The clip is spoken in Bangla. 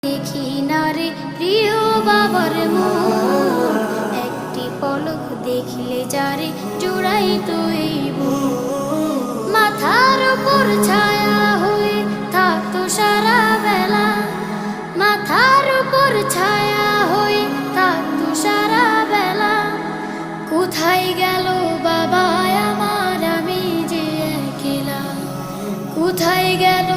দেখি না রে প্রিয় বাবার মুখ, একটি পলক দেখলে যারে জোড়াই তুই মাথার উপর ছায়া হয়ে থাকতো সারা বেলা, মাথার উপর ছায়া হয়ে থাকতো সারা বেলা। কোথায় গেল বাবা আমার, আমি যে একলা, কোথায় গেল